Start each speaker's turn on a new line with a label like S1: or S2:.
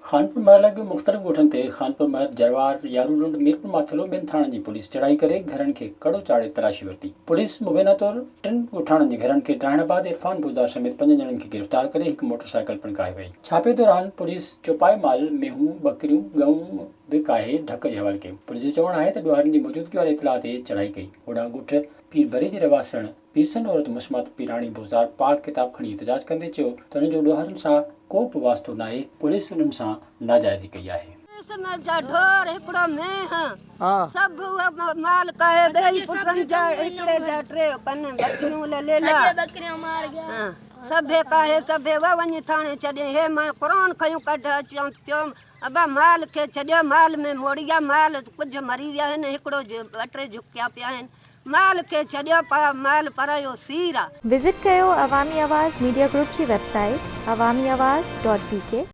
S1: खानपुर महल के मुख़्तलिफ़ ॻोठनि ते खानपुर महल जरवार यारूलुंड मीरपुर माथलो ॿिनि थाणनि जी पुलिस चढ़ाई करे घरनि खे कड़ो चाढ़े तलाशी वरिती। पुलिस मुबैना तौरु 3 ॻोठाणनि जे घरनि खे ड्राइणाबाद इरफान बुज़दार समेत 5 ॼणनि खे गिरफ़्तार करे हिकु मोटरसाइकिल पिणु काए वई। छापे दौरान पुलिस चौपाई माल मेहूं बकरियूं गऊं बि काहे ढक जे हवाले कयूं। पुलिस जो चवणु आहे त ॾोहारियुनि जी मौजूदगी वारे इतलाह ते चढ़ाई कई। ओॾा ॻोठ पीर भरी जे रवासण पीरसन औरत मुस्मात पीराणी बुज़दार पाक किताब खणी एहतजाज कंदे चयो त उन्हनि जो ॾोहारियुनि सां को बि वास्तो नाहे। पुलिस उन्हनि सां नाजाइज़ी कई आहे।
S2: ढोर हिकिड़ो मेह सभु माल काहे ॿई पुटनि जा हिकिड़े जा 3 कन बकरियूं ले ला बकरियां मार गया सभे काहे सभे वञी थाणे छॾे हे मां क़ुरान खयूं कढ अचूं पियो अबा माल खे छॾियो माल में मोड़िया माल कुझु मरी विया आहिनि हिकिड़ो 2-3 झुकिया पिया आहिनि माल खे छॾियो माल पर यो सीर आहे।
S3: विज़िट कयो अवामी आवाज़ मीडिया ग्रुप जी वेबसाइट awamiawaz.pk